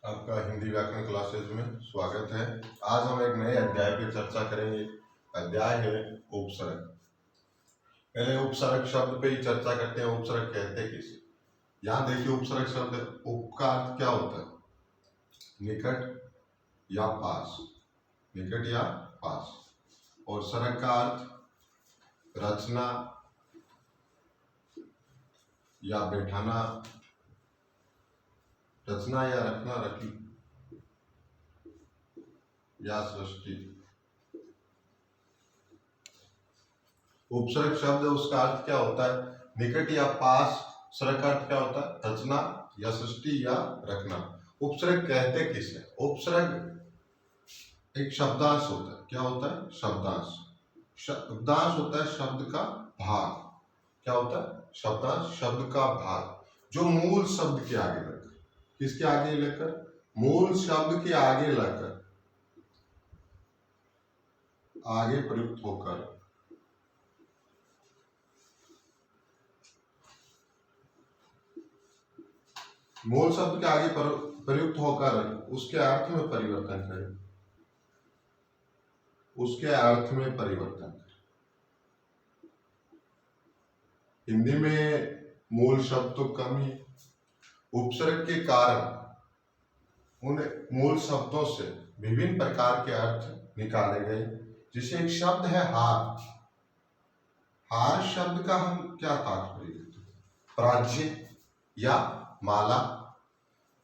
आपका हिंदी व्याकरण क्लासेज में स्वागत है। आज हम एक नए अध्याय पर चर्चा करेंगे। अध्याय है उपसर्ग। पहले उपसर्ग शब्द पे ही चर्चा करते हैं। उपसर्ग कहते किसे? यहाँ देखिए, उपसर्ग शब्द उप का अर्थ क्या होता है? निकट या पास। निकट या पास। और सर्ग का अर्थ रचना या बैठाना, रचना या रखना, रखी या सृष्टि। उपसर्ग शब्द उसका अर्थ क्या होता है? निकट या पास। सर्ग का अर्थ क्या होता है? रचना या सृष्टि या रखना। उपसर्ग कहते किसे? उपसर्ग एक शब्दांश होता है। क्या होता है? शब्दांश। शब्दांश होता है शब्द का भाग। क्या होता है? शब्दांश शब्द का भाग जो मूल शब्द के आगे लगकर, किसके आगे लेकर? मूल शब्द के आगे लगकर, आगे प्रयुक्त होकर, मूल शब्द के आगे प्रयुक्त होकर उसके अर्थ में परिवर्तन करे। उसके अर्थ में परिवर्तन करे। हिंदी में मूल शब्द तो कम ही। उपसर्ग के कारण उन मूल शब्दों से विभिन्न प्रकार के अर्थ निकाले गए। जैसे एक शब्द है हार। हार शब्द का हम क्या तात्पर्य लेते हैं? प्राज्य या माला।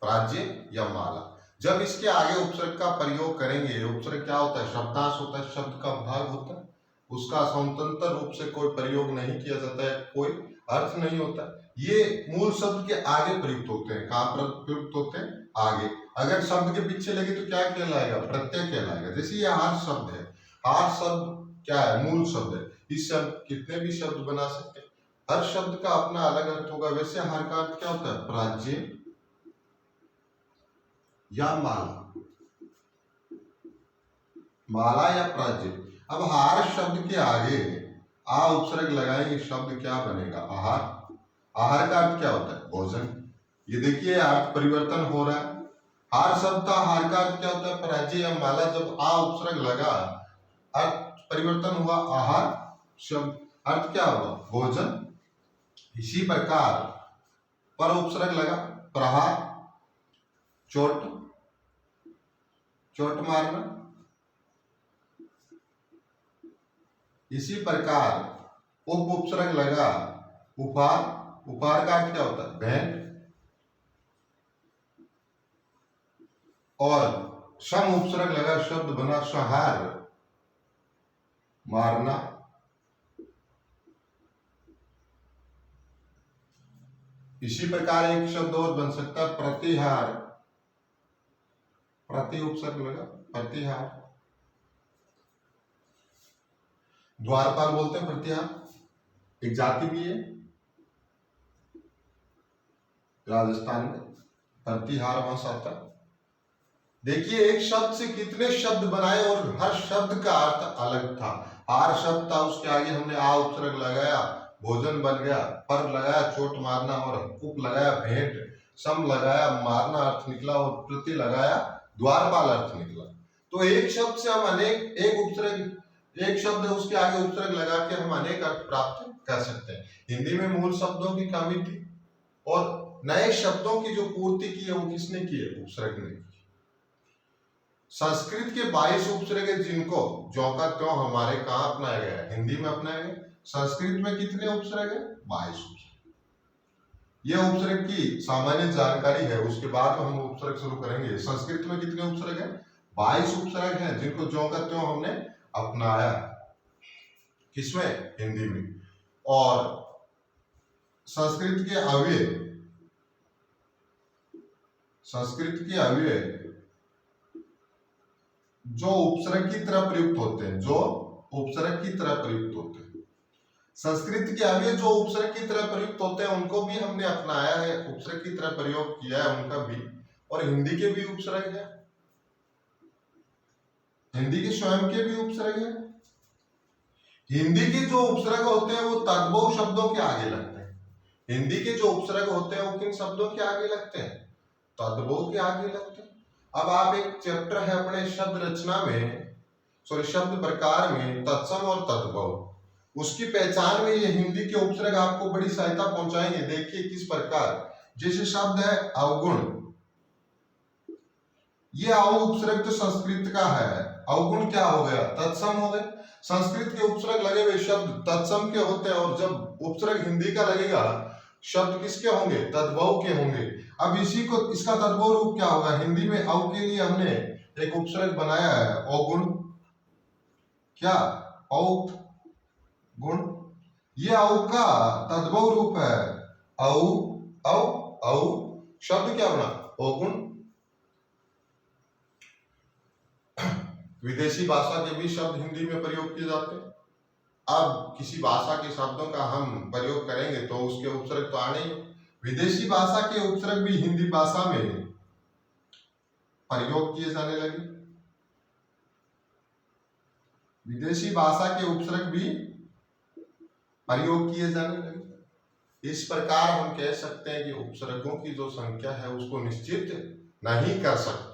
प्राज्य या माला। जब इसके आगे उपसर्ग का प्रयोग करेंगे, उपसर्ग क्या होता है? शब्दांश होता है, शब्द का भाग होता है। उसका स्वतंत्र रूप से कोई प्रयोग नहीं किया जाता है, कोई अर्थ नहीं होता। ये मूल शब्द के आगे प्रयुक्त होते हैं। कहाँ पर प्रयुक्त होते हैं? आगे। अगर शब्द के पीछे लगे तो क्या कहलाएगा? प्रत्यय कहलाएगा। जैसे ये हार शब्द है। हार शब्द क्या है? मूल शब्द है। इस शब्द कितने भी शब्द बना सकते हैं। हर शब्द का अपना अलग अर्थ होगा। वैसे हार का अर्थ क्या होता है? प्राज्य या माला। माला या प्राज्य। अब हार शब्द के आगे आ उपसर्ग लगाएंगे, शब्द क्या बनेगा? आहार। आहार का अर्थ क्या होता है? भोजन। ये देखिए अर्थ परिवर्तन हो रहा है। हार शब्द का हार का अर्थ क्या होता है? प्राज्य या माला। जब आ उपसर्ग लगा, अर्थ परिवर्तन हुआ। आहार शब्द अर्थ क्या हुआ? भोजन। इसी प्रकार पर उपसर्ग लगा, प्रहार, चोट, चोट मारना। इसी प्रकार उप उपसर्ग लगा, उपहार। उपहार का अर्थ क्या होता है? भेंट। और सम उपसर्ग लगा, शब्द बना संहार, मारना। इसी प्रकार एक शब्द और बन सकता है, प्रतिहार। प्रति उपसर्ग लगा, प्रतिहार। द्वारपाल बोलते हैं प्रतिहार। एक जाति भी है राजस्थान में, प्रतिहार वंश आता है। देखिए एक शब्द से कितने शब्द बनाए और हर शब्द का अर्थ अलग था। हार शब्द था, उसके आगे हमने आ उपसर्ग लगाया, भोजन बन गया। पर लगाया, चोट मारना। और उप लगाया, भेंट। सम लगाया, मारना अर्थ निकला। और प्रति लगाया, द्वारपाल अर्थ निकला। तो एक शब्द से हम अनेक, एक उपसर्ग, एक शब्द है उसके आगे उपसर्ग लगा के हम अनेक अर्थ प्राप्त कर सकते हैं। हिंदी में मूल शब्दों की कमी थी और नए शब्दों की जो पूर्ति की है वो किसने की है? उपसर्ग ने की। संस्कृत के 22 उपसर्ग है जिनको ज्यों का त्यों हमारे कहाँ अपनाया गया है? हिंदी में अपनाया गया। संस्कृत में कितने उपसर्ग है? 22 उपसर्ग। यह उपसर्ग की सामान्य जानकारी है, उसके बाद हम उपसर्ग शुरू करेंगे। संस्कृत में कितने उपसर्ग है? 22 उपसर्ग हैं जिनको ज्यों का त्यों हमने अपनाया। किसमें? हिंदी में। और संस्कृत के अव्यय, संस्कृत के अव्यय जो उपसर्ग की तरह प्रयुक्त होते हैं, जो उपसर्ग की तरह प्रयुक्त होते हैं, संस्कृत के अव्यय जो उपसर्ग की तरह प्रयुक्त होते हैं उनको भी हमने अपनाया है, उपसर्ग की तरह प्रयोग किया है उनका भी। और हिंदी के भी उपसर्ग है, हिंदी के स्वयं के भी उपसर्ग है। हिंदी के जो उपसर्ग होते हैं वो तद्भव शब्दों के आगे लगते हैं। हिंदी के जो उपसर्ग होते हैं वो किन शब्दों के आगे लगते हैं? तद्भव के आगे लगते हैं। अब आप एक चैप्टर है अपने शब्द रचना में, शब्द प्रकार में तत्सम और तद्भव, उसकी पहचान में ये हिंदी के उपसर्ग आपको बड़ी सहायता पहुंचाएंगे। देखिए किस प्रकार, जैसे शब्द है अवगुण, ये अव उपसर्ग तो संस्कृत का है, अवगुण क्या हो गया, तत्सम हो गए। संस्कृत के उपसर्ग लगे हुए शब्द तत्सम के होते हैं, और जब उपसर्ग हिंदी का लगेगा शब्द किसके होंगे, तद्भव के होंगे। अब इसी को, इसका तद्भव रूप क्या होगा, हिंदी में अव के लिए हमने एक उपसर्ग बनाया है अवगुण, क्या अवगुण, ये अव का तद्भव रूप है औ, औ, औ, शब्द क्या बना, अवगुण। विदेशी भाषा के भी शब्द हिंदी में प्रयोग किए जाते हैं। अब किसी भाषा के शब्दों का हम प्रयोग करेंगे तो उसके उपसर्ग तो आने ही, विदेशी भाषा के उपसर्ग भी हिंदी भाषा में प्रयोग किए जाने लगे। विदेशी भाषा के उपसर्ग भी प्रयोग किए जाने लगे। इस प्रकार हम कह सकते हैं कि उपसर्गों की जो संख्या है उसको निश्चित नहीं कर सकते।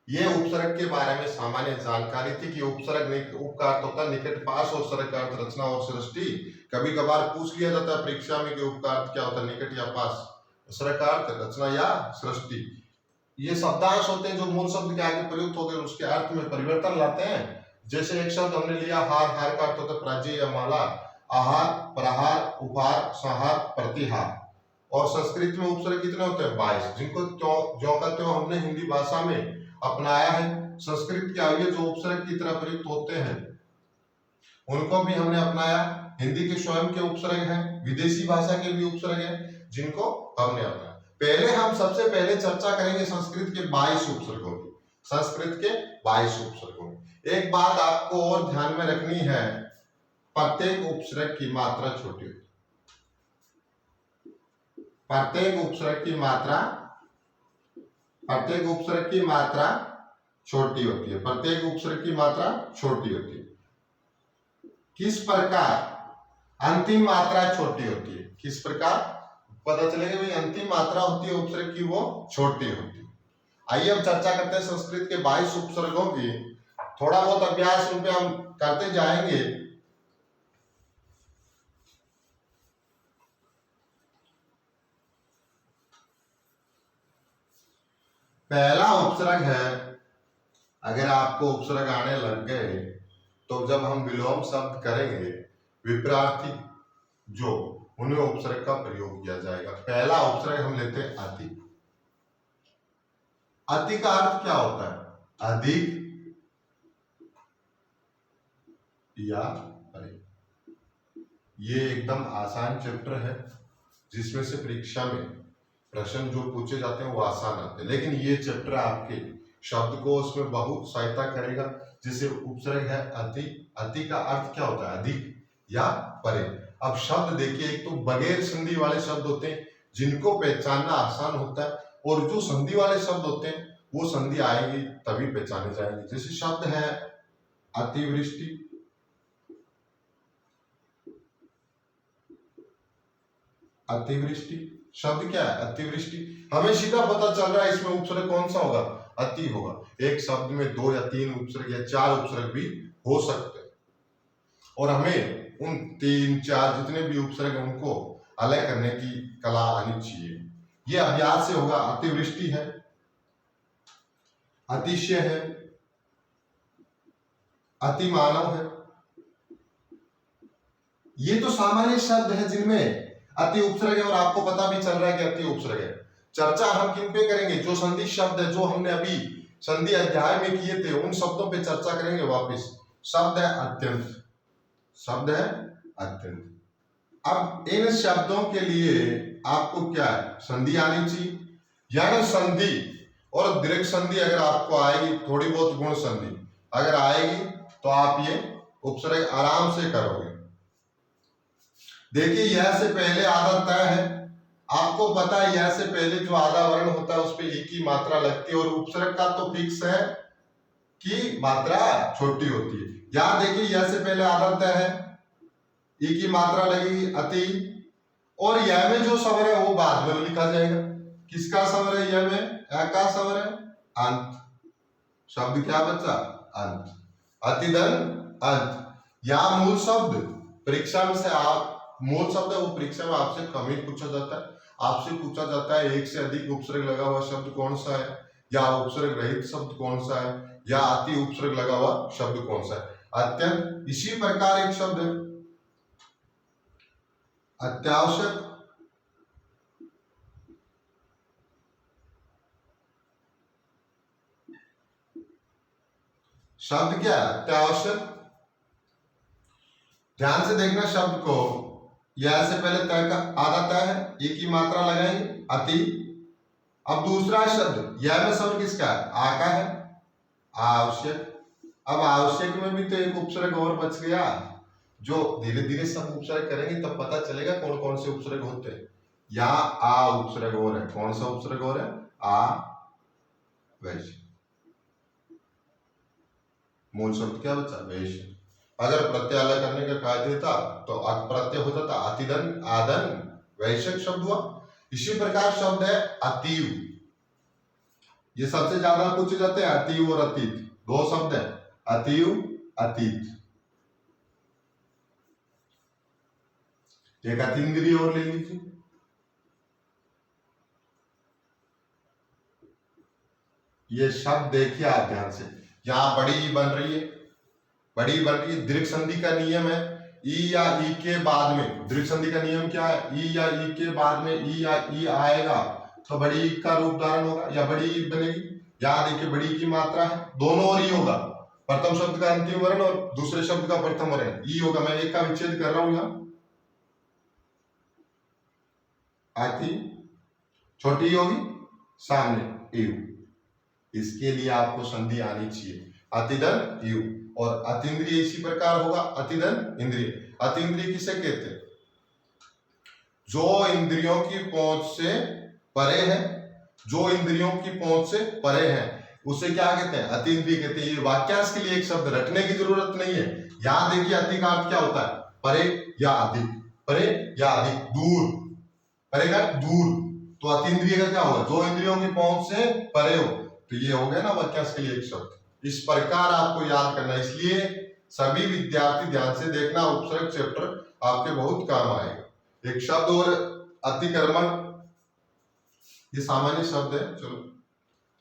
ये उपसर्ग के बारे में सामान्य जानकारी थी कि उपसर्ग उप का अर्थ होता है निकट पास और सर्ग का अर्थ रचना और सृष्टि। कभी कभार पूछ लिया जाता है परीक्षा में कि उप का अर्थ क्या होता है, निकट या पास, सर्ग का अर्थ रचना या सृष्टि। ये शब्दांश होते हैं जो मूल शब्द के आगे प्रयुक्त होकर उसके अर्थ में परिवर्तन लाते हैं। जैसे एक शब्द हमने लिया हार, हार का अर्थ होता है प्राचीन या माला, आहार, प्रहार, उपहार, संहार, प्रतिहार। और संस्कृत में उपसर्ग कितने होते हैं, 22, जिनको ज्यों का त्यों हमने हिंदी भाषा में अपनाया है। संस्कृत के आगे जो उपसर्ग की तरह प्रयुक्त होते हैं उनको भी हमने अपनाया। हिंदी के स्वयं के उपसर्ग हैं, विदेशी भाषा के भी उपसर्ग हैं जिनको हमने अपनाया। पहले हम सबसे पहले चर्चा करेंगे संस्कृत के 22 उपसर्गों की, संस्कृत के 22 उपसर्गों की। एक बात आपको और ध्यान में रखनी है, प्रत्येक उपसर्ग की मात्रा छोटी होती है, प्रत्येक उपसर्ग की मात्रा, प्रत्येक उपसर्ग की मात्रा छोटी होती है, प्रत्येक उपसर्ग की मात्रा छोटी होती है। किस प्रकार, अंतिम मात्रा छोटी होती है, किस प्रकार पता चलेगा भाई, अंतिम मात्रा होती है उपसर्ग की वो छोटी होती है। आइए अब चर्चा करते हैं संस्कृत के 22 उपसर्गों की। थोड़ा बहुत अभ्यास उन पे हम करते जाएंगे। पहला उपसर्ग है, अगर आपको उपसर्ग आने लग गए तो जब हम विलोम शब्द करेंगे विपरार्थी जो, उन्हें उपसर्ग का प्रयोग किया जाएगा। पहला उपसर्ग हम लेते हैं अति। अति का अर्थ क्या होता है, अधिक या परे। ये एकदम आसान चैप्टर है जिसमें से परीक्षा में प्रश्न जो पूछे जाते हैं वो आसान आते हैं, लेकिन ये चैप्टर आपके शब्दकोश में बहुत सहायता करेगा। जैसे उपसर्ग है अति, अति का अर्थ क्या होता है, अधिक या परे। अब शब्द देखिए, एक तो बगैर संधि वाले शब्द होते हैं जिनको पहचानना आसान होता है, और जो संधि वाले शब्द होते हैं वो संधि आएगी तभी पहचाने जाएंगे। जैसे शब्द है अतिवृष्टि, अतिवृष्टि शब्द क्या है, अतिवृष्टि। हमें सीधा पता चल रहा है इसमें उपसर्ग कौन सा होगा, अति होगा। एक शब्द में 2 या 3 उपसर्ग या 4 उपसर्ग भी हो सकते हैं, और हमें उन 3, 4 जितने भी उपसर्ग हैं उनको अलग करने की कला आनी चाहिए। ये अभ्यास से होगा। अतिवृष्टि है, अतिशय है, अतिमानव है। ये तो सामान्य शब्द है जिनमें अति उपसर्ग है, और आपको पता भी चल रहा है कि अति उपसर्ग है। चर्चा हम किन पे करेंगे, जो संधि शब्द है जो हमने अभी संधि अध्याय में किए थे उन शब्दों पे चर्चा करेंगे वापस। शब्द है अत्यंत, शब्द है अत्यंत। अब इन शब्दों के लिए आपको क्या है, संधि आनी चाहिए। यानी संधि और दीर्घ संधि अगर आपको आएगी, थोड़ी बहुत गुण संधि अगर आएगी तो आप ये उपसर्ग आराम से करोगे। देखिए यह से पहले आधा तय है, आपको पता है यह से पहले जो आधा वर्ण होता है उस पर ई की मात्रा लगती है, और उपसर्ग का तो फिक्स है कि मात्रा छोटी होती है। यहां देखिए यह से पहले आधा तय है, ई की मात्रा लगेगी अति, और यह में जो स्वर है वो बाद में लिखा जाएगा। किसका स्वर है यह में? अ का स्वर है अंत। शब्द क्या बचा? अंत। अतिदन अंत। या मूल शब्द परीक्षा में से आप मूल शब्द है वो परीक्षा में आपसे कम ही पूछा जाता है। आपसे पूछा जाता है एक से अधिक उपसर्ग लगा हुआ शब्द कौन सा है, या उपसर्ग रहित शब्द कौन सा है, या अति उपसर्ग लगा हुआ शब्द कौन सा है। अत्यंत इसी प्रकार एक शब्द है अत्यावश्यक। शब्द क्या है? अत्यावश्यक। ध्यान से देखना शब्द को, यह से पहले तय का आधा तय है, एक ही मात्रा लगाएंगे अति। अब दूसरा शब्द यह में शब्द किसका है? आ का है आवश्यक। अब आवश्यक में भी तो एक उपसर्ग और बच गया। जो धीरे धीरे सब उपसर्ग करेंगे तब पता चलेगा कौन कौन से उपसर्ग होते हैं। या आ उपसर्ग और है, कौन सा उपसर्ग और है? आ वैश्य। मूल शब्द क्या बचा? वैश्य। अगर प्रत्यय अलग करने का कहा देता तो प्रत्यय होता था अतिदन आदन, वैश्यक शब्द हुआ। इसी प्रकार शब्द है अतीव। ये सबसे ज्यादा पूछे जाते हैं अतीव और अतीत, दो शब्द है अतीव अतीत। एक अतीन्द्रिय और ले लीजिए। ये शब्द देखिए आप ध्यान से, यहां बड़ी बन रही है, बड़ी बन रही है। दीर्घ संधि का नियम है ई या ई के बाद में, दीर्घ संधि का नियम क्या है? ई या ई के बाद में ई या ई आएगा तो बड़ी ई का रूप धारण होगा या बड़ी ई बनेगी। याद देखिए बड़ी की मात्रा है, दोनों और ई होगा। प्रथम शब्द का अंतिम वर्ण और दूसरे शब्द का प्रथम वर्ण ई होगा। मैं एक का विच्छेद कर रहा हूं यहां। आती छोटी होगी सामने यू, इसके लिए आपको संधि आनी चाहिए अतिदन यू। और अतीन्द्रिय इसी प्रकार होगा अतिदन इंद्रिय। अतीन्द्रिय किसे कहते हैं? जो इंद्रियों की पहुंच से परे है, जो इंद्रियों की पहुंच से परे है उसे क्या कहते हैं? अतीन्द्रिय कहते हैं। ये वाक्यांश के लिए एक शब्द रटने की जरूरत नहीं है। यहां देखिए अति का अर्थ क्या होता है? परे या अधिक, परे या अधिक, दूर, परे का दूर। तो अतीन्द्रिय का क्या होगा? जो इंद्रियों की पहुंच से परे हो। तो ये हो गया ना वाक्यांश के लिए एक शब्द। इस प्रकार आपको याद करना, इसलिए सभी विद्यार्थी ध्यान से देखना, उपसर्ग चैप्टर आपके बहुत काम आएगा। एक शब्द और अतिक्रमण, ये सामान्य शब्द है। चलो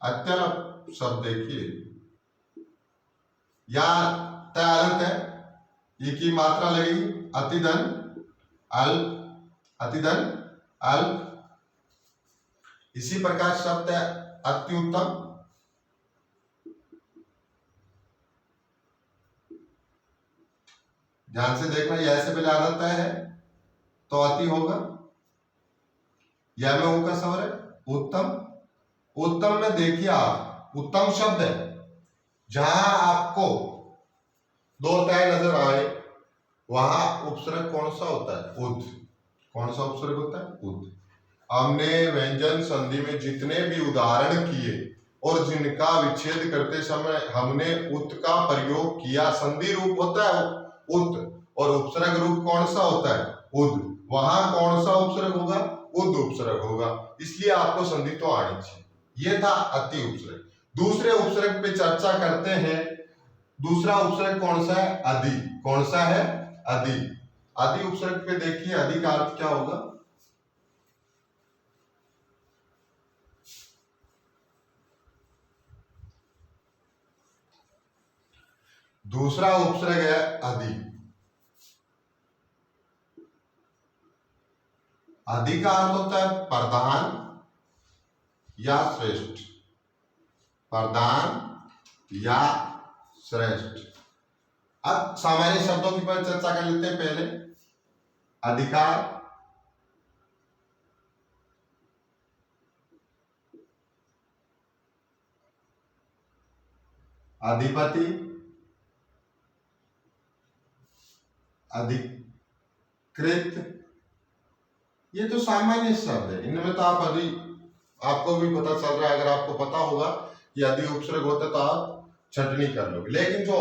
अत्यल्प शब्द देखिए, या तयंत है, एक ही मात्रा लगेगी अतिदन अल्प, अतिदन अल्प। इसी प्रकार शब्द है अत्युत्तम, ध्यान से देखना, यह से पहले आदत है तो अति होगा। यह में ऊ का स्वर है उत्तम। उत्तम में देखिए आप, उत्तम शब्द है जहां आपको दो तय नजर आए वहां उपसर्ग कौन सा होता है? उद। कौन सा उपसर्ग होता है? उद। हमने व्यंजन संधि में जितने भी उदाहरण किए और जिनका विच्छेद करते समय हमने उत का प्रयोग किया, संधि रूप होता है उत और उपसर्ग रूप कौन सा होता है? उद। वहां कौन सा उपसर्ग होगा? उद उपसर्ग होगा। इसलिए आपको संधि तो आनी चाहिए। यह था अति उपसर्ग। दूसरे उपसर्ग पे चर्चा करते हैं। दूसरा उपसर्ग कौन सा है? अधि। कौन सा है? अधि। अधि उपसर्ग पे देखिए अधि का अर्थ क्या होगा? दूसरा उपसर्ग है अधि। अधि का अर्थ होता है प्रधान या श्रेष्ठ, प्रधान या श्रेष्ठ। अब सामान्य शब्दों की पर चर्चा कर लेते हैं। पहले अधिकार, अधिपति, अधिकृत। ये तो सामान्य शब्द है, इनमें तो आप अभी आपको भी पता चल रहा है। अगर आपको पता होगा कि अधि उपसर्ग होता है तो आप छंटनी कर लोगे। लेकिन जो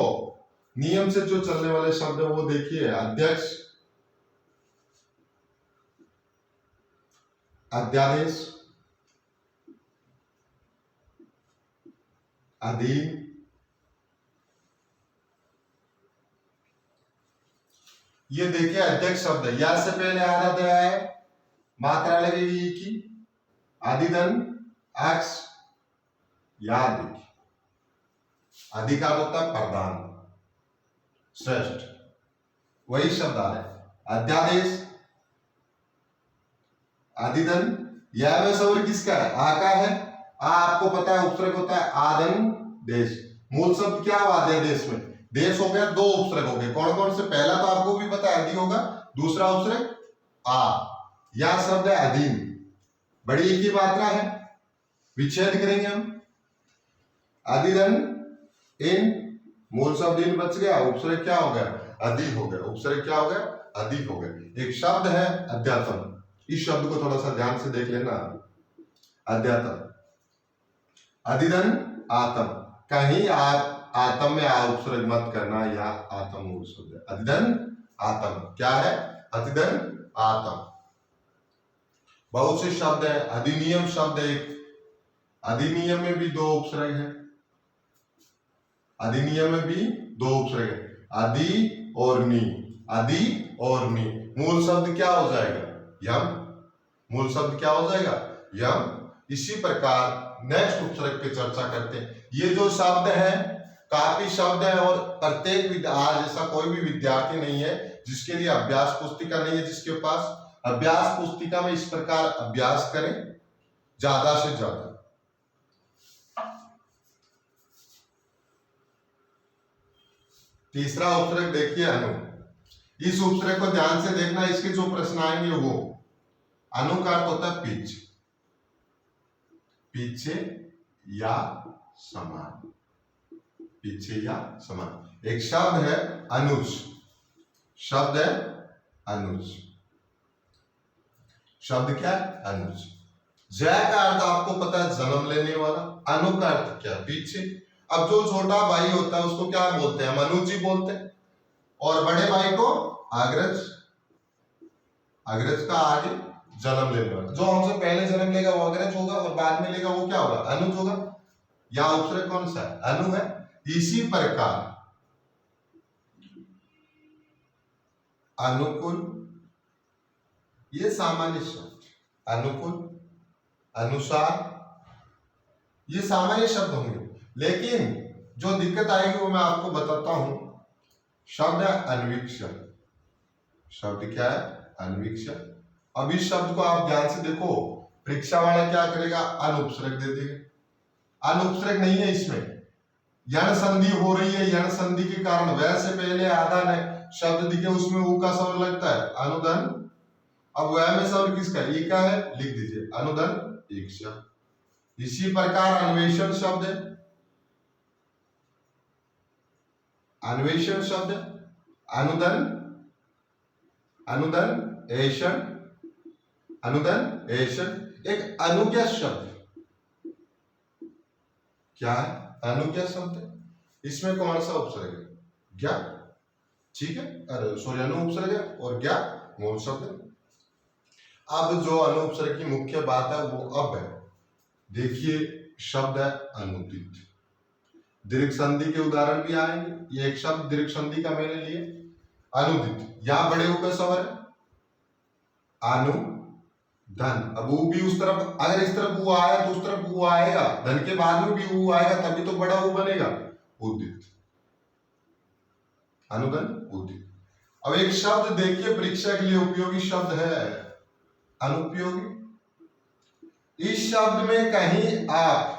नियम से जो चलने वाले शब्द है वो देखिए अध्यक्ष, अध्यादेश, अधीन, ये देखिए अध्यक्ष शब्द है, या से पहले आधा दया है, मात्रा लगेगी ई की, अधिधन एक्स, या देखिए अधिकार होता है प्रधान, श्रेष्ठ, वही शब्द आ रहा है। अध्यादेश, अधिधन, यह में सवर किसका है, आ का है, आ आपको पता है उपसर्ग होता है आदन देश। मूल शब्द क्या हुआ अध्यादेश में, देश हो गया, दो उपसर्ग हो गए, कौन कौन से, पहला तो आपको भी पता है अधि होगा, दूसरा उपसर्ग आ, यह शब्द है अधीन, बड़ी एक ही मात्रा है, विच्छेद करेंगे हम, अधिधन इन, मूल शब्द इन बच गया, उपसर्ग क्या हो गया, अधि हो गया, उपसर्ग क्या हो गया, अधि हो गया। एक शब्द है अध्यात्म, इस शब्द को थोड़ा सा ध्यान से देख लेना, अध्यात्म, अधिधन आत्म, कहीं आप आत्म में आ उपसर्ग मत करना, या आत्म मूल शब्द है, अधिधन आत्म, क्या है, अधिधन आत्म। बहुत से शब्द है, अधिनियम शब्द है एक, अधिनियम में भी दो उपसर्ग है, अधिनियम में भी दो उपसर्ग है, अधि और नी, अधि और नी, मूल शब्द क्या हो जाएगा, यम, मूल शब्द क्या हो जाएगा, यम। इसी प्रकार नेक्स्ट उपसर्ग पे चर्चा करते हैं। ये जो शब्द है काफी शब्द है, और प्रत्येक आज ऐसा कोई भी विद्यार्थी नहीं है जिसके लिए अभ्यास पुस्तिका नहीं है, जिसके पास अभ्यास पुस्तिका में इस प्रकार अभ्यास करें ज्यादा से ज्यादा। तीसरा उपसर्ग देखिए अनु, इस उपसर्ग को ध्यान से देखना, इसके जो प्रश्न आएंगे वो, अनु का अर्थ होता है पीछे, पीछे या समान, पीछे या समान। एक शब्द है अनुज, शब्द है अनुज, शब्द क्या है अनुज। जय का अर्थ आपको पता है जन्म लेने वाला, अनु का अर्थ क्या, पीछे। अब जो छोटा भाई होता है उसको क्या बोलते हैं, हम अनुज जी बोलते हैं, और बड़े भाई को अग्रज, अग्रज का आगे जन्म लेने वाला, जो हमसे पहले जन्म लेगा वो अग्रज होगा, और बाद में लेगा वो क्या होगा, अनुज होगा। या उपसर्ग कौन सा है, अनु है। इसी प्रकार अनुकूल, ये सामान्य शब्द, अनुकूल, अनुसार, ये सामान्य शब्द होंगे, लेकिन जो दिक्कत आएगी वो मैं आपको बताता हूं। शब्द है अन्वीक्षण, शब्द क्या है, अन्वीक्षण। अब इस शब्द को आप ध्यान से देखो, परीक्षा वाला क्या करेगा, अनुपसर्ग दे देगा, अनुपसर्ग नहीं है इसमें, यण संधि हो रही है, यण संधि के कारण वैसे पहले आधा शब्द दिखे उसमें ऊ का स्वर लगता है, अनुधन। अब वह में स्वर किसका, ई का है, लिख दीजिए अनुधन इक्षा। इसी प्रकार अन्वेषण शब्द है, अन्वेषण शब्द, अनुधन, अनुधन ऐषण, अनुधन ऐषण। एक अनुज्ञा शब्द, क्या है, अनुज्ञा शब्द है, इसमें कौन सा उपसर्ग है, ज्ञा, ठीक है, अरे सॉरी अनु उपसर्ग है, और ज्ञा मूल शब्द है। अब जो अनु उपसर्ग की मुख्य बात है वो अब है, देखिए शब्द है अनुदित, दीर्घ संधि के उदाहरण भी आएंगे, ये एक शब्द दीर्घ संधि का मैंने लिए, अनुदित, यहां बड़े ऊ का स्वर है, अनु धन। अब ऊ भी उस तरफ, अगर इस तरफ ऊ आया तो उस तरफ ऊ आएगा, धन के बाद में भी ऊ आएगा, तभी तो बड़ा ऊ बनेगा, उदित, अनुधन उदित। अब एक शब्द देखिए परीक्षा के लिए उपयोगी शब्द है अनुपयोगी। इस शब्द में कहीं आप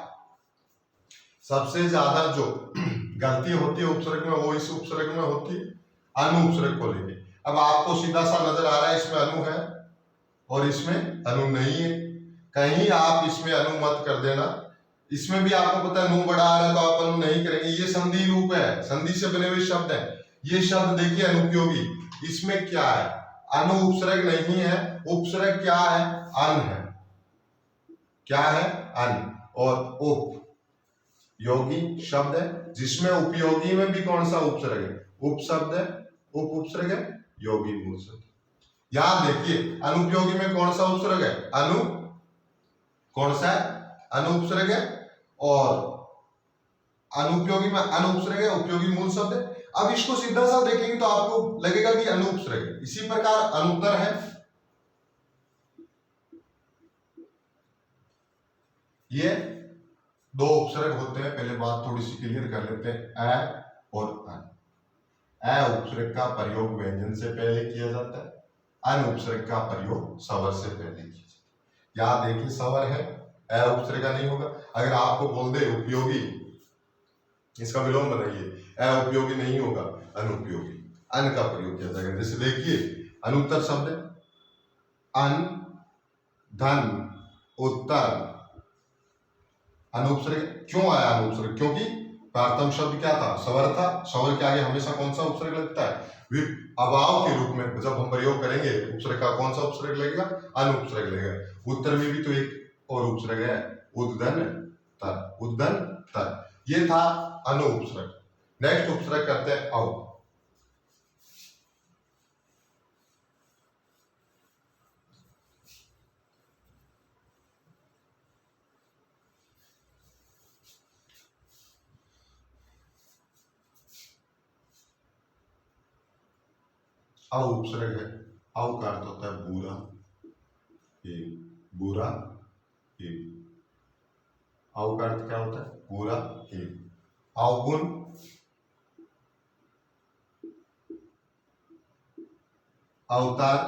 सबसे ज्यादा जो गलती होती है उपसर्ग में, वो इस उपसर्ग में होती है, अनु उपसर्ग को लेके। अब आपको सीधा सा नजर आ रहा है इसमें अनु है और इसमें अनु नहीं है, कहीं आप इसमें अनु मत कर देना। इसमें भी आपको पता है नु बड़ा आ रहा है तो आप अनु नहीं करेंगे, ये संधि रूप है, संधि से बने हुए शब्द है। ये शब्द देखिए अनुपयोगी, इसमें क्या है, अनु उपसर्ग नहीं है, उपसर्ग क्या है, अन है, क्या है, अन। और उप योगी शब्द है, जिसमें उपयोगी में भी कौन सा उपसर्ग है, उप शब्द है, उप उपसर्ग है, योगी मूल शब्द। यहां देखिए अनुपयोगी में कौन सा उपसर्ग है, अनु, कौन सा है, अनु उपसर्ग है, और अनुपयोगी में अन उपसर्ग है, उपयोगी मूल शब्द है। अब इसको सीधा सा देखेंगे तो आपको लगेगा कि अनुपसर्ग है। इसी प्रकार अनुत्तर है, ये दो उपसर्ग होते हैं। पहले बात थोड़ी सी क्लियर कर लेते हैं, अ और अन। अ उपसर्ग का प्रयोग व्यंजन से पहले किया जाता है, अन उपसर्ग का प्रयोग स्वर से पहले किया जाता है। यहां देखिए स्वर है, अ उपसर्ग का नहीं होगा। अगर आपको बोल दे उपयोगी, इसका विलोम बनाइए, अ उपयोगी नहीं होगा, अनुपयोगी, अन का प्रयोग किया जाएगा। जैसे देखिए अनुत्तर शब्द अन, धन, उत्तर, अनुपसर्ग। क्यों आया अनुपसर्ग? क्योंकि प्रथम शब्द क्या था? स्वर था। स्वर के आगे हमेशा कौन सा उपसर्ग लगता है? अभाव के रूप में जब हम प्रयोग करेंगे उपसर्ग का, कौन सा उपसर्ग लगेगा? अनुपसर्ग लगेगा। उत्तर में भी तो एक और उपसर्ग है, उद्दन तर, उद्दन तर। ये था अनु उपसर्ग। नेक्स्ट उपसर्ग करते हैं औ। औ उपसर्ग है। औ का अर्थ होता है बुरा, हीन, बुरा, हीन। औ का अर्थ क्या होता है? बुरा, हीन। अवगुण, अवतार,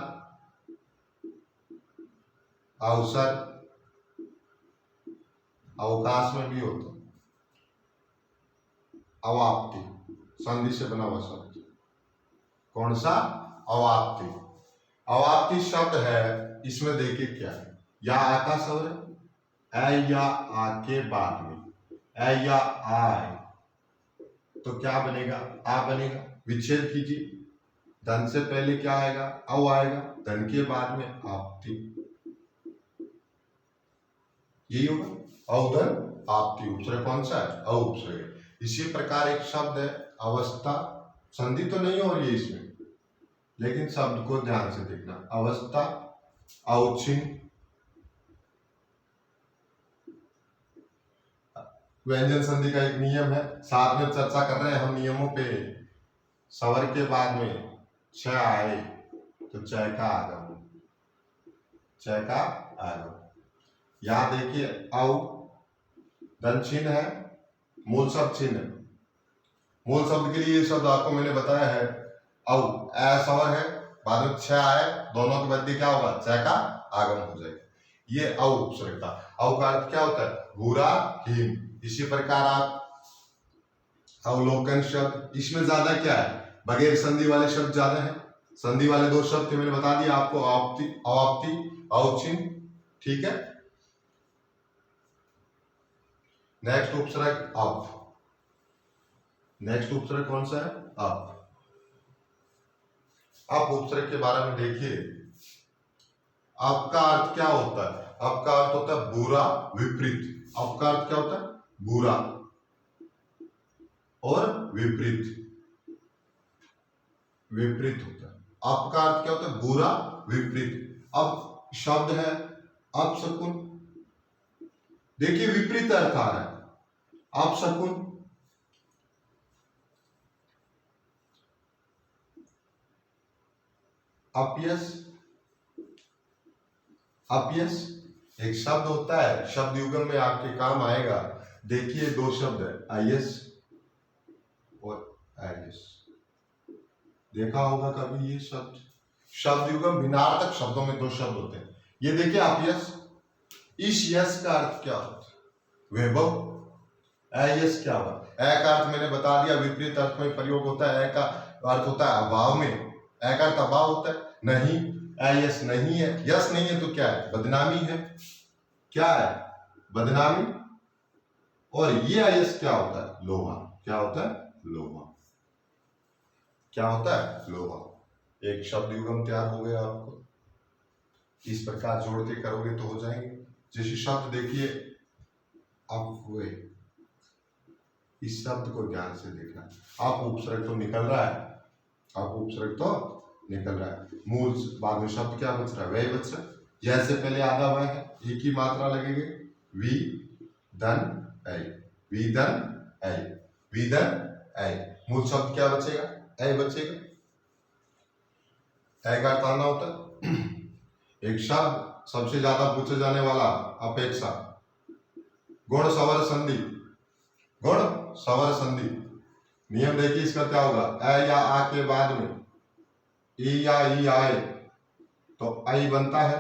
अवसर, अवकाश में भी होता है। अवाप्ति, संधि से बना हुआ शब्द। कौन सा? अवाप्ति। अवाप्ति शब्द है, इसमें देखिए क्या है, या आ का स्वर है, ए या आ के बाद में, ए या आए, तो क्या बनेगा? आ बनेगा। विच्छेद कीजिए, धन से पहले क्या आएगा? औ आएगा, धन के बाद में आपती, यही होगा। अवधन आपती उपसर्ग कौन सा है? अ उपसर्ग। इसी प्रकार एक शब्द है अवस्था, संधि तो नहीं हो रही है इसमें, लेकिन शब्द को ध्यान से देखना। अवस्था, औचिन, व्यंजन संधि का एक नियम है, साथ में चर्चा कर रहे हैं हम नियमों पे। स्वर के बाद में छ आए तो च का आगम, च का आगम। यहां देखिए औ धन चिन्ह है, मूल शब्द चिन्ह है। मूल शब्द के लिए ये शब्द आपको मैंने बताया है औ, ए स्वर है, बाद में छ आए, दोनों के मध्य क्या होगा? च का आगम हो जाएगा। ये औ उपसर्ग था। औ का अर्थ क्या होता है? बुरा, हीन। इसी प्रकार आप अवलोकन शब्द, इसमें ज्यादा क्या है? बगैर संधि वाले शब्द ज्यादा है। संधि वाले दो शब्द थे, मैंने बता दिया आपको, अवाप्ति, अवाप्ति, औचिन। ठीक है। नेक्स्ट उपसर्ग अप। नेक्स्ट उपसर्ग कौन सा है? अप। अप उपसर्ग के बारे में देखिए, अप का अर्थ क्या होता है? अप का अर्थ होता है बुरा, विपरीत। अप का अर्थ क्या होता है? बुरा और विपरीत, विपरीत होता है। अप का अर्थ क्या होता है? बुरा, विपरीत। अब शब्द है अपशकुन, देखिए विपरीत अर्थ आ रहा है। अपशकुन, अपयश, अपयश एक शब्द होता है, शब्द युगम में आपके काम आएगा। देखिए दो शब्द है, आयस और आयस, देखा होगा कभी ये शब्द? शब्द युगम भिन्नार्थक शब्दों में दो शब्द होते हैं। ये देखिए अपयश, इस यश का अर्थ क्या होता है? वैभव। अयश क्या होगा? अ का अर्थ मैंने बता दिया, विपरीत अर्थ में प्रयोग होता है। अ का अर्थ होता है अभाव में, अ का अर्थ अभाव होता है, नहीं। अयश नहीं है, यश नहीं है तो क्या है? बदनामी है। क्या है? बदनामी। और ये अयश क्या होता है? लोहा। क्या होता है? लोहा। क्या होता है? लोहा। एक शब्द युगम तैयार हो गया आपको। इस प्रकार जोड़ के करोगे तो हो जाएंगे। जैसे शब्द देखिए अब हुए, इस शब्द को ध्यान से देखना। आप उपसर्ग तो निकल रहा है, आप उपसर्ग तो निकल रहा है, मूल बाद में शब्द क्या बच रहा है? वही बच रहा है। जैसे पहले आधा वह है, एक ही मात्रा लगेगी, वी धन ऐ, वी धन ऐ, विदन ऐ। मूल शब्द क्या बचेगा? ऐ बचेगा। ऐ का अर्थ आना होता है एक शब्द सबसे ज्यादा पूछे जाने वाला अपेक्षा, गुण सवर संधि, गुण सवर संधि। नियम देखिए इसका क्या होगा, ऐ या आ के बाद में ई या ई आए तो आई बनता है।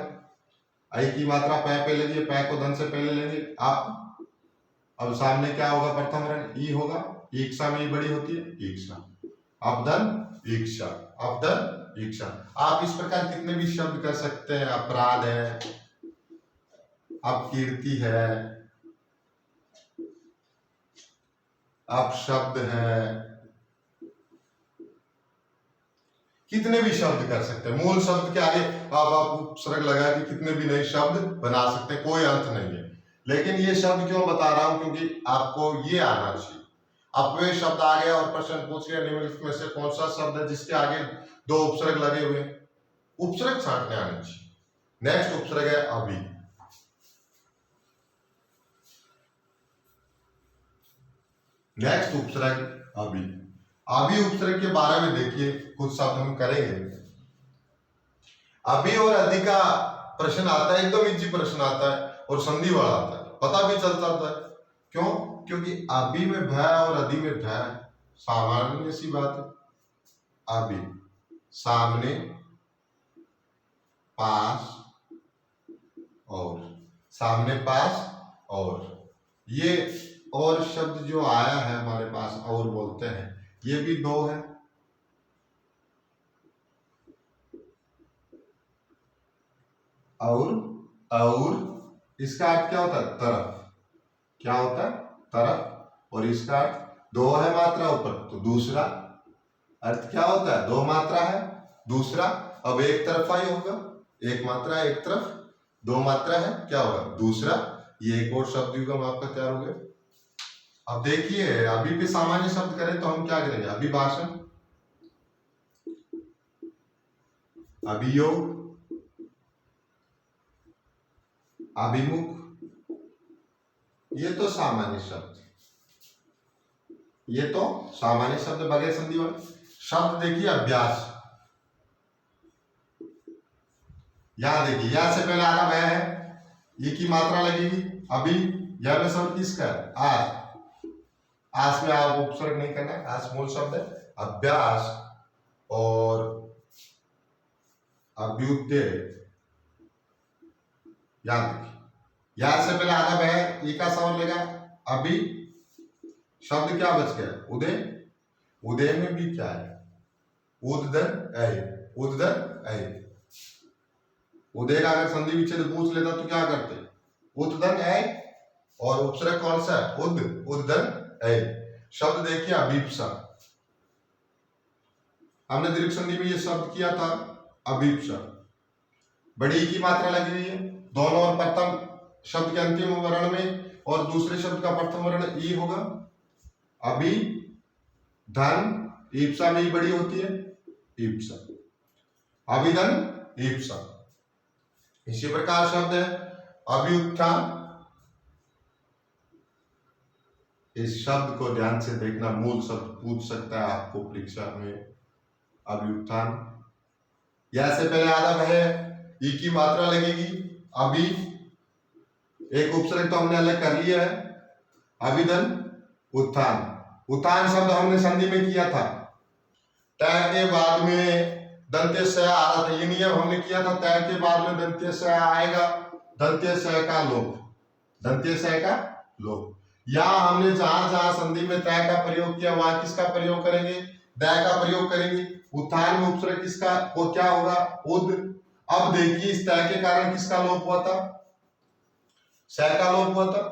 आई की मात्रा पै पे लगी है, पै को धन से पहले लेंगे आप। अब सामने क्या होगा? प्रथम वर्ण ई होगा, ईक्षा में ई बड़ी होती है, ईक्षा। अपदन ईक्षा, अपदन ईक्षा। आप इस प्रकार कितने भी शब्द कर सकते हैं। अपराध है, अपकीर्ति है, अपशब्द है, कितने भी शब्द कर सकते हैं। मूल शब्द के आगे आप उपसर्ग लगा के कितने भी नए शब्द बना सकते हैं, कोई अर्थ नहीं है। लेकिन ये शब्द क्यों बता रहा हूं, क्योंकि आपको ये आना चाहिए। अपव्यय शब्द आ गया और प्रश्न पूछ लिया निम्नलिखित में से कौन सा शब्द है जिसके आगे दो उपसर्ग लगे हुए, उपसर्ग छांटने आने चाहिए। नेक्स्ट उपसर्ग है अभी। नेक्स्ट उपसर्ग अभी। अभी उपसर्ग के बारे में देखिए कुछ शब्द हम करेंगे। अभी और अधि का प्रश्न आता है, एकदम इजी प्रश्न आता है और संधि वाला आता है, पता भी चलता है। क्यों? क्योंकि अभी में भ और अधि में ध, सामान्य सी बात है। अभी सामने, पास और, सामने पास और, ये और शब्द जो आया है हमारे पास और बोलते हैं, ये भी दो है। और इसका अर्थ क्या होता है? तरफ। क्या होता है? तरफ। और इसका अर्थ दो है मात्रा ऊपर, तो दूसरा अर्थ क्या होता है? दो मात्रा है, दूसरा। अब एक तरफा ही होगा, एक मात्रा है एक तरफ, दो मात्रा है, क्या होगा? दूसरा। ये एक और शब्द युग्म आपका तैयार हो गया। अब देखिए अभी पे सामान्य शब्द करें तो हम क्या करेंगे? अभिभाषण, अभियोग, अभिमुख, ये तो सामान्य शब्द, ये तो सामान्य शब्द बगैर संधि वाले शब्द। देखिए अभ्यास, यहां देखिए यहां से पहले आना वह है, ये की मात्रा लगेगी। अभी यह में शब्द किसका है? आज। आस में आप उपसर्ग नहीं करना है, आस मूल शब्द है। अभ्यास और अभ्युदय, याद रखिए यहां से पहले आना वह, ई का सवाल लेगा। अभी शब्द क्या बच गया? उदय। उदय में भी क्या है? उददन ऐ, उददन ऐ। उदय का अगर संधि विच्छेद पूछ लेता तो क्या करते? उददन ऐ। और उपसर्ग कौन सा है? उद, उददन ऐ। शब्द देखिए अभीप्सा, हमने दीर्घ संधि में ये शब्द किया था अभीप्सा। बड़ी की मात्रा लगी हुई है दोनों, और प्रथम शब्द के अंतिम वर्ण में और दूसरे शब्द का प्रथम वर्ण ई होगा। अभी धन, ईप्सा में ही बड़ी होती है, ईप्सा। अभिधन, ईप्सा। इसी प्रकार शब्द है अभ्युत्थान। इस शब्द को ध्यान से देखना, मूल शब्द पूछ सकता है आपको परीक्षा में। अभ्युत्थान, यह से पहले आधा है, ई की मात्रा लगेगी। अभी एक उपसर्ग तो हमने अलग कर लिया है। अभिधन, उत्थान। उत्थान शब्द हमने संधि में किया था, तय के बाद में दंत्य स आ रहा था। ये नियम हमने किया था, तय के बाद में दंत्य स आएगा, दंत्य स का लोप, दंत्य स का लोप। यहां हमने जहां जहां संधि में तय का प्रयोग किया वहां किसका प्रयोग करेंगे? दय का प्रयोग करेंगे। उत्थान में उपसर्ग किसका वो क्या होगा? उद। अब देखिए इस तय के कारण किसका लोप हुआ था? स का लोप हुआ था।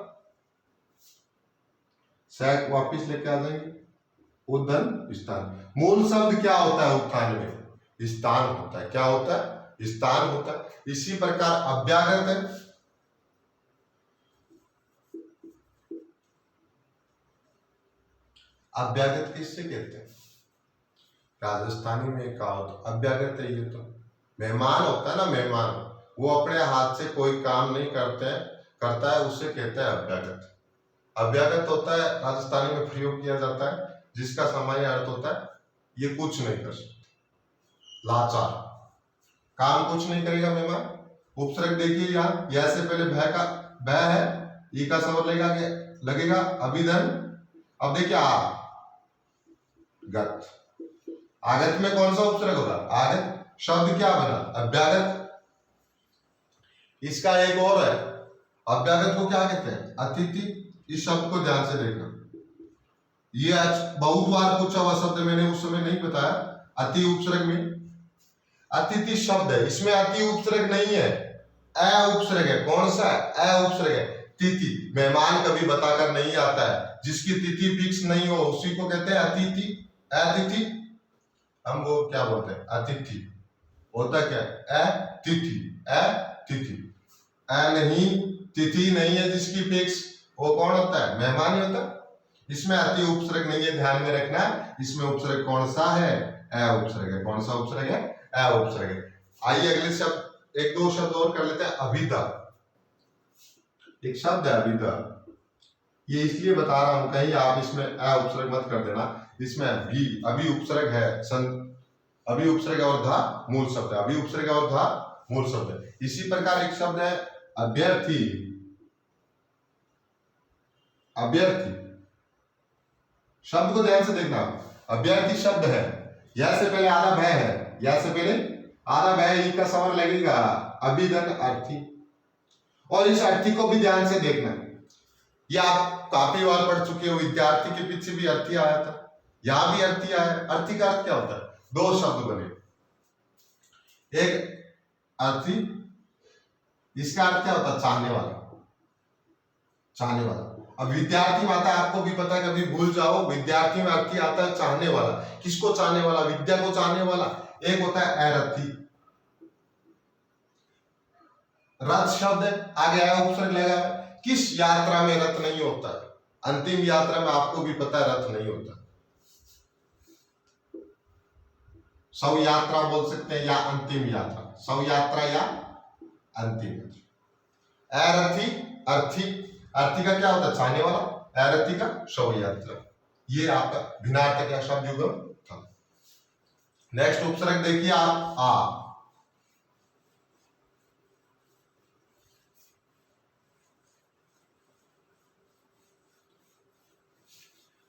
स वापिस लेके आ जाएंगे। उद्धन स्थान। मूल शब्द क्या होता है उत्थान में? स्थान होता है। क्या होता है? स्थान होता है। इसी प्रकार अव्याकृत है। अव्याकृत किससे कहते हैं? राजस्थानी में कहावत अव्याकृत है। ये तो मेहमान होता है ना, मेहमान, वो अपने हाथ से कोई काम नहीं करता है, उससे कहते हैं अव्याकृत। अभ्यागत होता है राजस्थानी में प्रयोग किया जाता है, जिसका सामान्य अर्थ होता है ये कुछ नहीं कर सकते, लाचार, काम कुछ नहीं करेगा मेहमान। उपसर्ग देखिए यहाँ, यह से पहले भय का भय है, ई का स्वर लगेगा अभिधन। अब देखिए गत, आगत में कौन सा उपसर्ग होगा, आगत। शब्द क्या बना, अभ्यागत। इसका एक और है, अभ्यागत को क्या कहते हैं, अतिथि। इस शब्द को ध्यान से देखना, ये आज बहुत बार पूछा हुआ शब्द, मैंने उस समय नहीं बताया। अति उपसर्ग में अतिथि शब्द है, इसमें अति उपसर्ग नहीं है, अ उपसर्ग है। कौन सा है, अ उपसर्ग है। तिथि, मेहमान कभी बताकर नहीं आता है, जिसकी तिथि फिक्स नहीं हो उसी को कहते हैं अतिथि, अतिथि। हम वो क्या बोलते हैं, अतिथि। होता क्या है, अतिथि, अतिथि। अ नहीं, तिथि नहीं है जिसकी फिक्स, वो कौन होता है, मेहमान ही होता है। इसमें अति उपसर्ग नहीं है, ध्यान में रखना। इसमें उपसर्ग कौन सा है, अ उपसर्ग है। कौन सा उपसर्ग है, अ उपसर्ग है। आइए अगले शब्द, एक दो शब्द और कर लेते हैं। अभिदा, एक शब्द है अभिदा, ये इसलिए बता रहा हूं कहीं आप इसमें अ उपसर्ग मत कर देना। इसमें अभी उपसर्ग है, अभी उपसर्ग और धा मूल शब्द है, अभी उपसर्ग और धा मूल शब्द है। इसी प्रकार एक शब्द है अभ्यर्थी, अभ्यर्थी। शब्द को ध्यान से देखना, अभ्यर्थी शब्द है, यह से पहले आधा भय है, यह से पहले आधा भय, ई का स्वर लगेगा अभिधन अर्थी। और इस अर्थी को भी ध्यान से देखना, ये आप काफी बार पढ़ चुके हो, विद्यार्थी के पीछे भी अर्थी आया था, यहां भी अर्थी आया। अर्थी का अर्थ क्या होता है, दो शब्द बने, एक अर्थी, इसका अर्थ क्या होता है, चाहने वाला, चाहने वाला। अब विद्यार्थी में आता है, आपको भी पता है, कभी भूल जाओ, विद्यार्थी में अर्थी आता है चाहने वाला। किसको चाहने वाला, विद्या को चाहने वाला। एक होता है अरथी। रथ शब्द है, आगे आया उपसर्ग लगा, किस यात्रा में रथ नहीं होता है, अंतिम यात्रा में आपको भी पता है रथ नहीं होता। शव यात्रा बोल सकते हैं या अंतिम यात्रा, शव यात्रा या अंतिम यात्रा। अरथी, अर्थी, अर्थी का क्या होता है, चाहने वाला, अरथी का शव यात्रा। ये आपका भिन्नार्थ का शब्द युगम था। नेक्स्ट उपसर्ग देखिए आप, आ।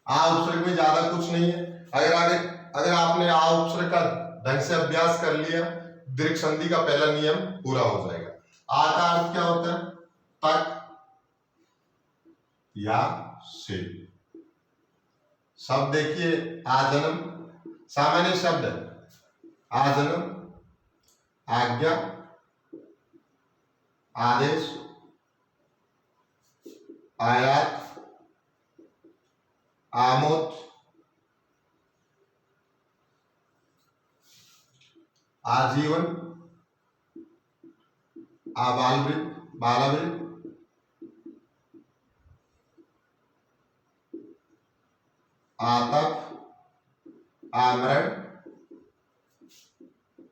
उपसर्ग में ज्यादा कुछ नहीं है। अगर आपने आ उपसर्ग का ढंग से अभ्यास कर लिया, दीर्घ संधि का पहला नियम पूरा हो जाएगा। आ का अर्थ क्या होता है, तक या से। शब्द देखिए, आजन्म, सामान्य शब्द है, आजन्म, आज्ञा, आदेश, आयात, आमोद, आजीवन, आबालवृत, बालावृत, आतप, आमरण,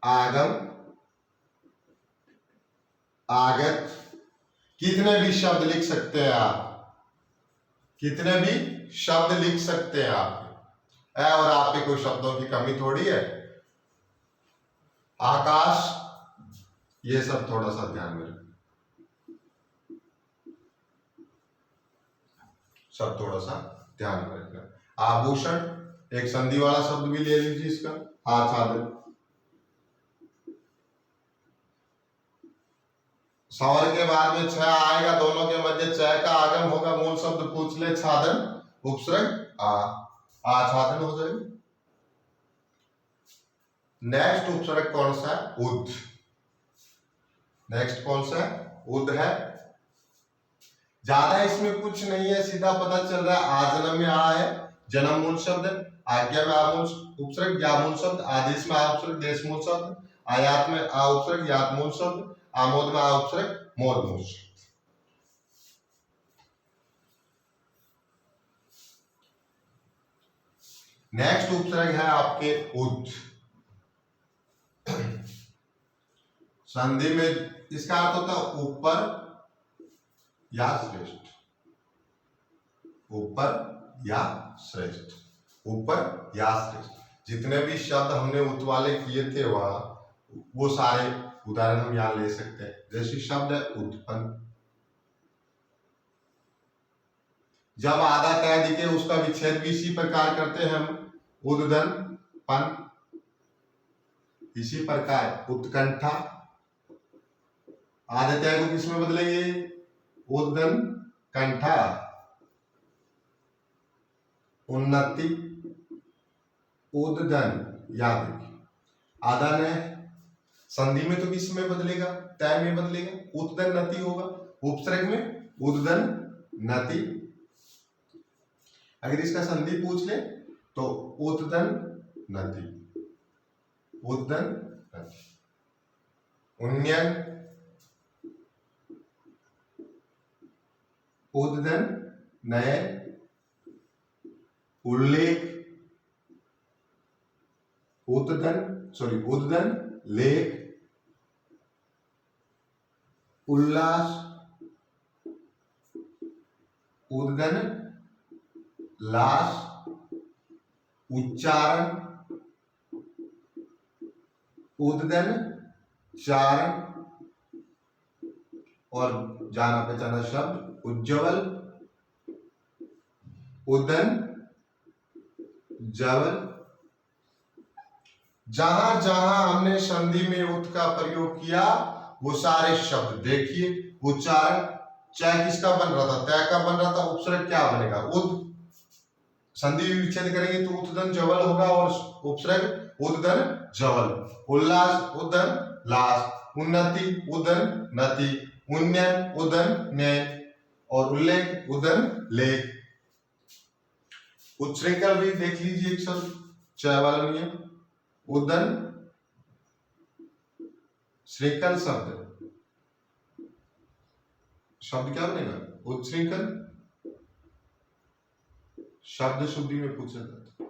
आगम, आगत। कितने भी शब्द लिख सकते हैं आप, कितने भी शब्द लिख सकते हैं आप। और आप पे कोई शब्दों की कमी थोड़ी है। आकाश, ये सब थोड़ा सा ध्यान में रखें, सब थोड़ा सा ध्यान में रखना। आभूषण, एक संधि वाला शब्द भी ले लीजिए इसका, आच्छादन। स्वर के बाद में छ आएगा, दोनों के मध्य च का आगम होगा, मूल शब्द पूछ ले, छादन, उपसर्ग आच्छादन हो जाएगा। नेक्स्ट उपसर्ग कौन सा है, उद। नेक्स्ट कौन सा है, उद है। ज्यादा इसमें कुछ नहीं है, सीधा पता चल रहा है। आजन्म में आ है, जन्म मूल शब्द, आज्ञा में आ मूल उपसर्ग या मूल शब्द, आदेश में आ उपसर्ग देश मूल शब्द, आयात में आ उपसर्ग यात मूल शब्द, आमोद में आ उपसर्ग मोद मूल शब्द। नेक्स्ट उपसर्ग है आपके उद। संधि में इसका अर्थ होता है ऊपर या श्रेष्ठ। ऊपर या श्रेष्ठ, ऊपर या श्रेष्ठ। जितने भी शब्द हमने उत वाले किए थे वहां, वो सारे उदाहरण हम यहां ले सकते हैं। जैसे शब्द है उत्पन्न, जब आधा तय दिखे उसका विच्छेद भी इसी प्रकार करते हैं हम, उद्दन पन। इसी प्रकार उत्कंठा, आधे तय को किस में बदलेंगे, उद्दन कंठा। उन्नति, उद्दन, याद रखिए आधा ने संधि में तो किस में बदलेगा, तय में बदलेगा, उद्दन नति होगा। उपसर्ग में उद्दन नति। अगर इसका संधि पूछ ले तो उद्दन नति, उद्दन नति। उन्नयन, उद्दन नयन। उल्लेख, उद्दन लेख। उल्लास, उद्दन लास। उच्चारण, उद्दन चारण। और जाना पहचाना शब्द उज्ज्वल, उद्दन जवल। जहां जहां हमने संधि में उत का प्रयोग किया वो सारे शब्द देखिए। उच्चारण, चाहे किसका बन रहा था, तय का बन रहा था, उपसर्ग क्या बनेगा, उद। संधि विच्छेद करेंगे तो उद्दन जवल होगा और उपसर्ग उद्दन जवल। उल्लास, उद्दन लास। उन्नति, उद्दन नति। उन्नयन, उद्दन नयन। और उल्लेख, उद्दन लेख। उच्छृंखल भी देख लीजिए एक शब्द, चाय वाला नियम। उद्दन श्रृंखल शब्द, शब्द क्या बनेगा, उच्छृंखल। शब्द शुद्धि में पूछा जाता है,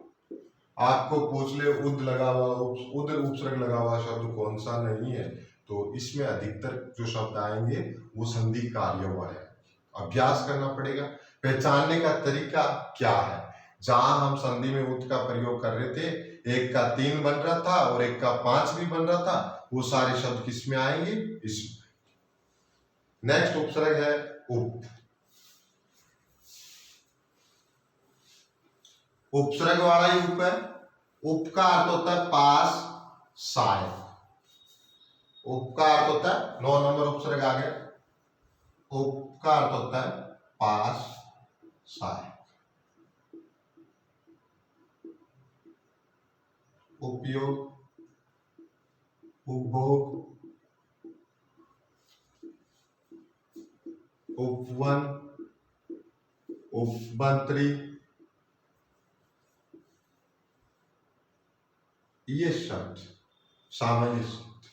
आपको पूछ ले उद लगा हुआ, उद उपसर्ग लगा हुआ शब्द कौन सा नहीं है, तो इसमें अधिकतर जो शब्द आएंगे वो संधि कार्य वाले। अभ्यास करना पड़ेगा, पहचानने का तरीका क्या है। जहां हम संधि में उत का प्रयोग कर रहे थे, एक का 3 बन रहा था और एक का 5 भी बन रहा था, वो सारे शब्द किस में आएंगे, इसमें। नेक्स्ट उपसर्ग है उप। उपसर्ग वाला ही उप है। उप का अर्थ होता है पास, सहायक। उप का अर्थ होता है, 9 नंबर उपसर्ग आ गया। उप का अर्थ होता है पास, सहायक। उपयोग, उपभोग, उपवन, उपमंत्री, ये शब्द सामान्य शब्द।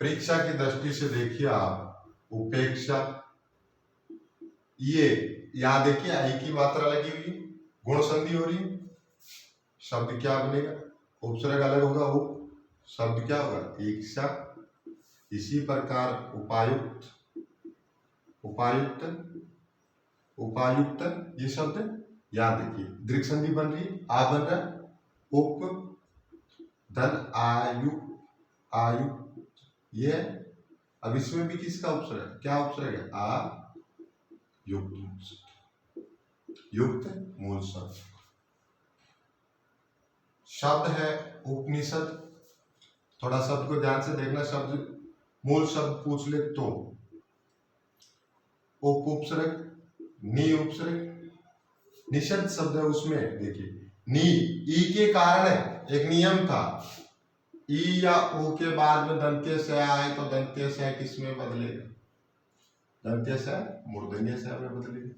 परीक्षा की दृष्टि से देखिए आप, उपेक्षा, ये यहां देखिए आई की मात्रा लगी हुई, गुण संधि हो रही है, शब्द क्या बनेगा, उपसर्ग अलग होगा, उप, शब्द क्या होगा, इच्छा। इसी प्रकार उपायुक्त, उपायुक्त, उपायुक्त, ये शब्द याद रखिए, दीर्घ संधि बन रही है, आ बन रहा है, उप, धन आयु, आयु, ये। अब इसमें भी किसका उपसर्ग, क्या उपसर्ग है, आ युक्त, युक्त मूल शब्द। शब्द है उपनिषद, थोड़ा शब्द को ध्यान से देखना, शब्द मूल शब्द पूछ ले तो उप उपसर्ग, नी उपसर्ग, निषद शब्द है, उसमें देखिए नी, ई के कारण है, एक नियम था, ई या ओ के बाद में दंत्य से आए तो दंत्य से किस में बदलेगा, दंत्य से मूर्धन्य से में बदलेगा।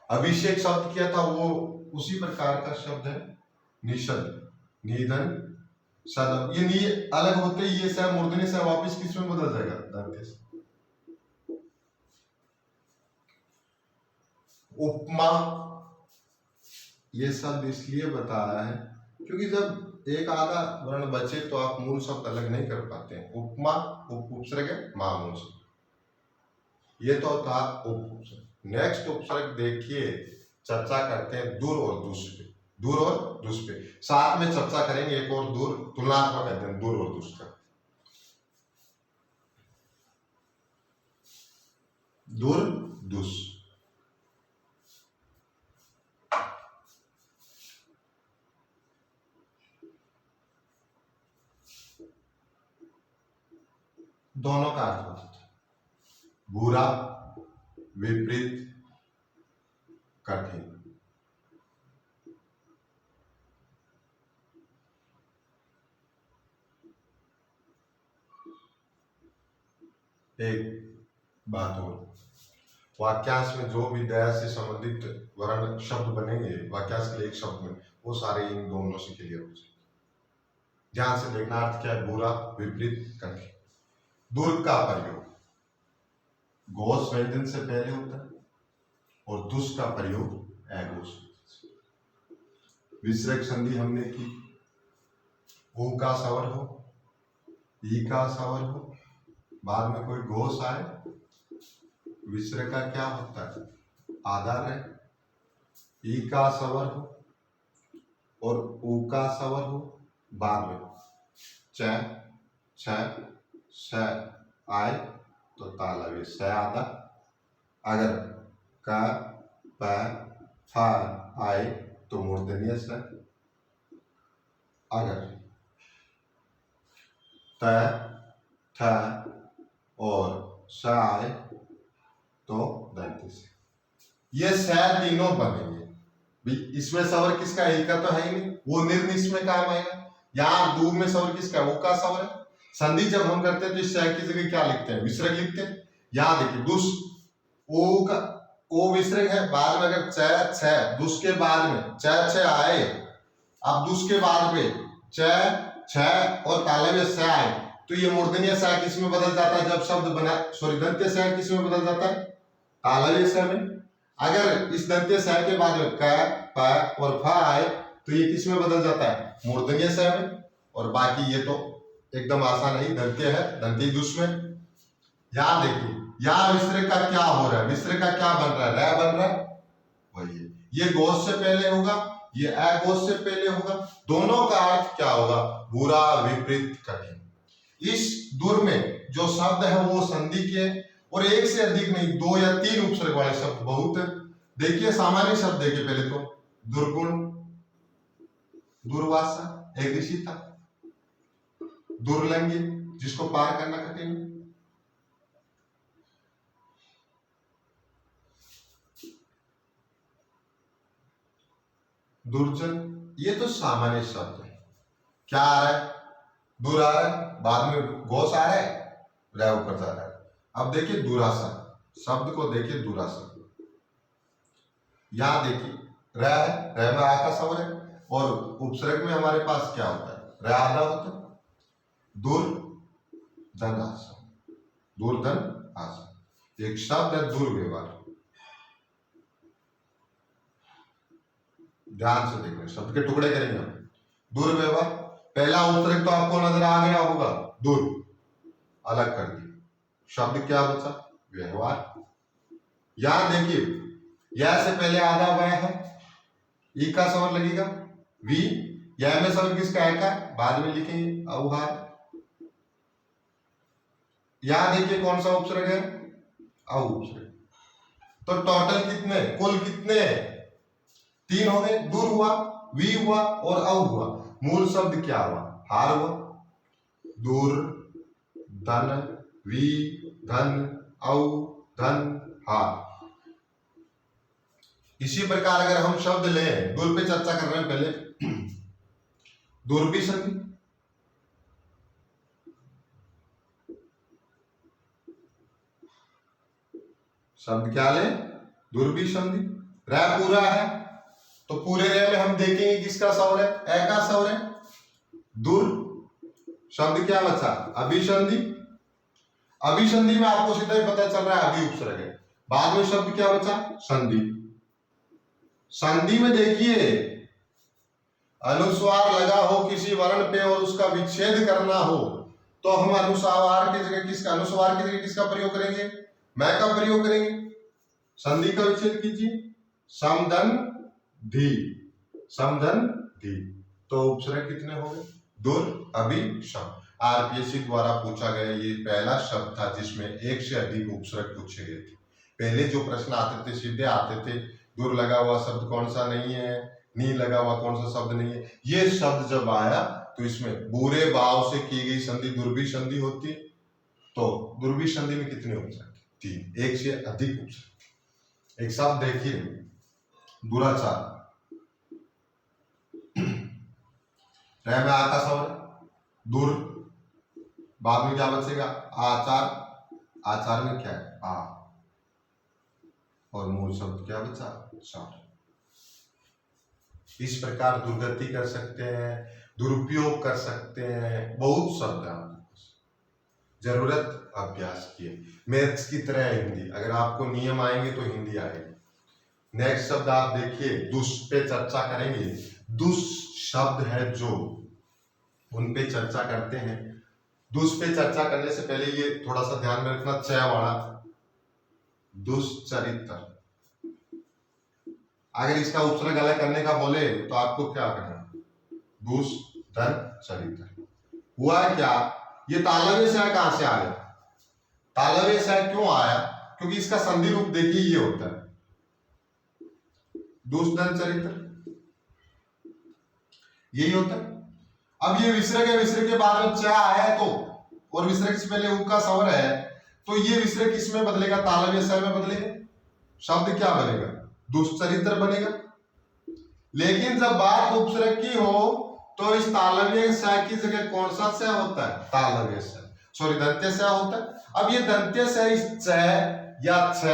अभिषेक शब्द किया था वो उसी प्रकार का शब्द है, निषद, निधन, सद। ये नी अलग होते ही ये से मूर्धन्य से वापस किस में बदल जाएगा, दंत्य से। उपमा, ये शब्द इसलिए बताया है क्योंकि जब एक आधा वर्ण बचे तो आप मूल शब्द अलग नहीं कर पाते हैं। उपमा, उप उपसर्ग है, मा मूल शब्द, ये तो था उप उपसर्ग। नेक्स्ट उपसर्ग देखिए, चर्चा करते हैं दूर और दुष पे। दूर और दुष पे साथ में चर्चा करेंगे। एक और दूर तुलनात्मक अध्ययन दूर और दुष का। दूर दुष दोनों का अर्थ होता था बुरा, विपरीत, कठिन। एक बात और, वाक्यांश में जो भी दया से संबंधित वर्ण शब्द बनेंगे वाक्यांश के लिए एक शब्द में, वो सारे इन दोनों से क्लियर हो जाएंगे। ध्यान से देखना, अर्थ क्या है, बुरा, विपरीत, कठिन। दूर का प्रयोग घोष व्यंजन से पहले होता है और दुष का प्रयोग अघोष। विसर्ग संधि हमने की, ऊ का स्वर हो, ई का स्वर हो, बाद में कोई घोष आए, विसर्ग का क्या होता है, आधार है। ई का स्वर हो और ऊ का स्वर हो, बाद में च छ श आए तो तालव्य स आधा। अगर क प फ आए तो मूर्धन्य स। अगर त थ और स आए तो दंत से। ये स तीनों बनेंगे। इसमें स्वर किसका, एक का तो है ही नहीं, वो निर्न इसमें काम आएगा। यहाँ दू में स्वर किसका, वो का स्वर है। संधि जब हम करते हैं तो इस स की जगह क्या लिखते हैं, विसर्ग लिखते हैं। यहाँ देखिए दुष, ओ का ओ विसर्ग है, बाद में अगर च छ, दुष के बाद में च छ आए, अब दुष के बाद में च छ और तालव्य स आए तो ये मूर्धन्य स किस में बदल जाता है, जब शब्द बना, सॉरी दंत्य स किस में बदल जाता है, तालव्य स में। अगर इस दंत्य स के बाद में क प और फ आए तो ये किस में बदल जाता है, मूर्धन्य स में। और बाकी ये तो एकदम आसान है, दंत्य है, दंती दुष में। यहां देखिए, यहाँ विसर्ग का क्या हो रहा है, विसर्ग का क्या बन रहा है, रै बन रहा है, वही है। ये घोष से पहले होगा, ये अघोष से पहले होगा। दोनों का अर्थ क्या होगा, बुरा, विपरीत, कठिन। इस दूर में जो शब्द है वो संधि के, और एक से अधिक नहीं, 2 या 3 उपसर्ग वाले शब्द बहुत है। देखिए सामान्य शब्द देखिए, पहले तो दुर्गुण, दुर्वासा एक ऋषि था, दुर्लंघी जिसको पार करना कठिन, दुर्जन, ये तो सामान्य शब्द है। क्या आ रहा है, दूर आ रहा है, बाद में घोष आ रहा है, रह ऊपर जा रहा है। अब देखिए दुरासन, शब्द को देखिए दुरासन। यहां देखिए रह में आ का स्वर है, और उपसर्ग में हमारे पास क्या होता है, रह आधा होता है। दुर्धन आसन, दुर्धन आसन एक शब्द है, दुर्व्यवहार। ध्यान से देखना, शब्द के टुकड़े करेंगे हम। दुर्व्यवहार, पहला उपसर्ग तो आपको नजर आ गया होगा, दुर अलग कर दिया, शब्द क्या बचा, व्यवहार। यहां देखिए, यह से पहले आधा वह है, ई का स्वर लगेगा, वी, यह में स्वर किसका है का, बाद में लिखेंगे औहार। यहां देखिए कौन सा उपसर्ग है, औ उपसर्ग। तो टोटल कितने, कुल कितने, 3 हो गए। दूर हुआ, वी हुआ और औ हुआ। मूल शब्द क्या हुआ, हार हुआ। दूर, धन, वी, धन, औ, धन, हार। इसी प्रकार अगर हम शब्द लें, दूर पे चर्चा कर रहे हैं पहले, दुर्बी संधि, शब्द क्या ले, दुर्बी संधि। रह पूरा है तो पूरे रह में हम देखेंगे किसका स्वर है, ए का स्वर है। दूर शब्द क्या बचा, अभिसंधि। अभिसंधि में आपको सीधा ही पता चल रहा है अभी उपसर्ग है, बाद में शब्द क्या बचा, संधि। संधि में देखिए अनुस्वार लगा हो किसी वर्ण पे और उसका विच्छेद करना हो तो हम अनुस्वार की जगह किसका प्रयोग करेंगे, मैं का प्रयोग करेंगे। संधि का विच्छेद कीजिए, समधन धी, समधन धी, तो उपसर्ग कितने हो गए? दुर अभिशम। आरपीएससी द्वारा पूछा गया ये पहला शब्द था जिसमें एक से अधिक उपसर्ग पूछे गए थे। पहले जो प्रश्न आते थे सीधे आते थे, दूर लगा हुआ शब्द कौन सा नहीं है, नी लगा हुआ कौन सा शब्द नहीं है। ये शब्द जब आया तो इसमें बुरे भाव से की गई संधि दुर्भी संधि होती, तो दुर्भी संधि में कितने उपसर्ग? तीन, एक से अधिक उपसर्ग। एक शब्द देखिए, दुराचार, रह में आकाश और दूर, बाद में क्या बचेगा? आचार, आचार में क्या है? आ, और मूल शब्द क्या बचा? चार। इस प्रकार दुर्गति कर सकते हैं, दुरुपयोग कर सकते हैं, बहुत शब्द है आपके पास, जरूरत अभ्यास की है। मैथ्स की तरह हिंदी, अगर आपको नियम आएंगे तो हिंदी आएगी। नेक्स्ट शब्द आप देखिए, दुष् पे चर्चा करेंगे। दुष् शब्द है जो, उन पे चर्चा करते हैं। दुष् पे चर्चा करने से पहले ये थोड़ा सा ध्यान में रखना, च वाला दुष्चरित्र, अगर इसका उपसर्ग अलग करने का बोले तो आपको क्या करना? दुष धन चरित्र। हुआ क्या, ये तालव्य से कहां से आ गया? तालव्य से क्यों आया? क्योंकि इसका संधि रूप देखिए ये होता है, दुष्धन चरित्र, यही होता है। अब ये विसर्ग है, विसर्ग के बाद में च आया तो, और विसर्ग से पहले उ का स्वर है, तो ये विसर्ग किसमें बदलेगा? तालव्य स में बदलेगा। शब्द क्या बनेगा? दुष्चरित्र बनेगा। लेकिन जब बात उपसर्ग की हो तो इस तालव्य स की जगह कौन सा स होता है? तालव्य स, सॉरी दंत्य स होता है। अब ये दंत्य स इस च या छ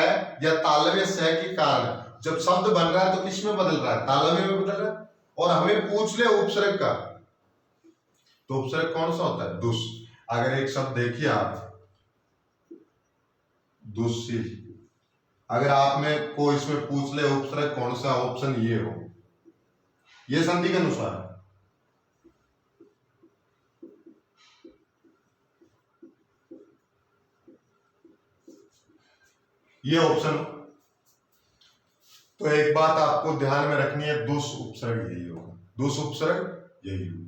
या तालव्य स के कारण जब शब्द बन रहा है तो किस में बदल रहा है? तालव्य में बदल रहा है। और हमें पूछ ले उपसर्ग का, तो उपसर्ग कौन सा होता है? दुष। अगर एक शब्द देखिए आप, दुष्शील, अगर आप में को इसमें पूछ ले उपसर्ग कौन सा, ऑप्शन ये हो, ये संधि के अनुसार है। ये ऑप्शन, तो एक बात आपको ध्यान में रखनी है, दुष उपसर्ग यही होगा, दुष उपसर्ग यही होगा।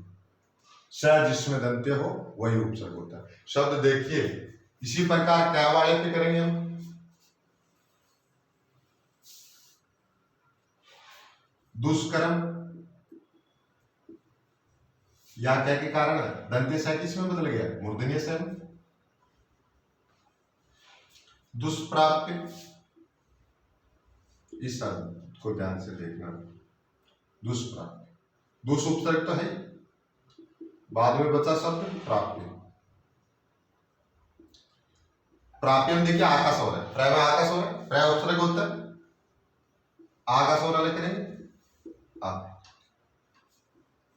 स जिसमें दंत्य हो वही उपसर्ग होता है। शब्द देखिए, इसी प्रकार क्या वाले पे करेंगे हम? दुष्कर्म, या क्या के कारण है? दंत्य स किसमें बदल गया? मूर्धन्य स में। दुष्प्राप्य, इस शब्द को ध्यान से देखना, दुष्प्राप्य, दुष उपसर्ग तो है, बाद में बचा शब्द प्राप्य। प्राप्य में देखिए आकाश हो रहा है, प्रय में आकाश हो रहा है, प्रय उपसर्ग होता है, आकाश हो रहा करेंगे आप।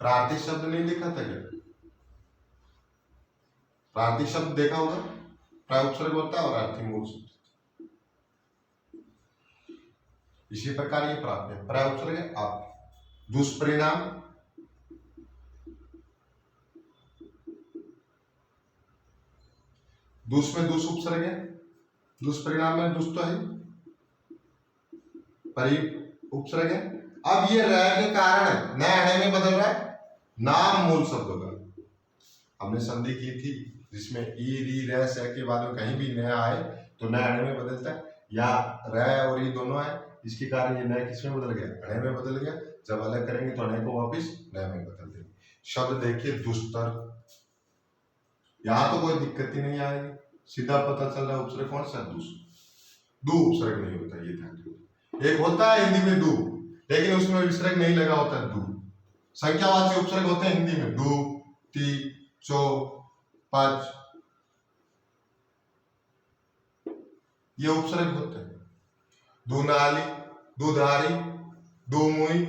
प्रार्थी शब्द नहीं देखा था क्या? प्रार्थी शब्द देखा होगा, प्रय उपसर्ग होता है और अर्थी मूल शब्द। इसी प्रकार ये प्राप्य प्रय उपसर्ग है आप। दुष्परिणाम, दुष में दुष उपसर्ग है, दुष्परिणाम में दुष तो है, परि उपसर्ग है। अब ये रह के कारण नए अणे में बदल रहा है, नाम मूल शब्द होगा। हमने संधि की थी जिसमें ई री र स के बाद में कहीं भी नया आए तो नए अणे में बदलता है, या र और ई दोनों है, इसके कारण ये नया किसमें बदल गया? अणे में बदल गया। जब अलग करेंगे तो अणे को वापिस नए में बदल देंगे। शब्द देखिए दुस्तर, यहां तो कोई दिक्कत ही नहीं आएगी, सीधा पता चल रहा है उपसर्ग कौन सा? दुष। दु उपसर्ग नहीं होता, ये ध्यान रखिए। एक होता है हिंदी में दु, लेकिन उसमें विसर्ग नहीं लगा होता दु। संख्यावाची उपसर्ग होते हैं हिंदी में, दु, ती, चो, पच, ये उपसर्ग होते हैं। दुनाली, दुधारी, दुमुई,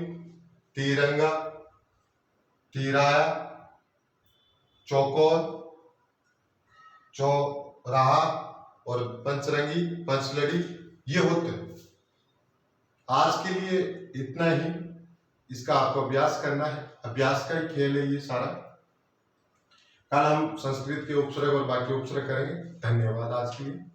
तिरंगा, तिराया, चौकोर, चौराहा और पंचरंगी, पंचलड़ी, ये होते हैं। आज के लिए इतना ही, इसका आपको अभ्यास करना है, अभ्यास का ही खेल है ये सारा। कल हम संस्कृत के उपसर्ग और बाकी उपसर्ग करेंगे। धन्यवाद आज के लिए।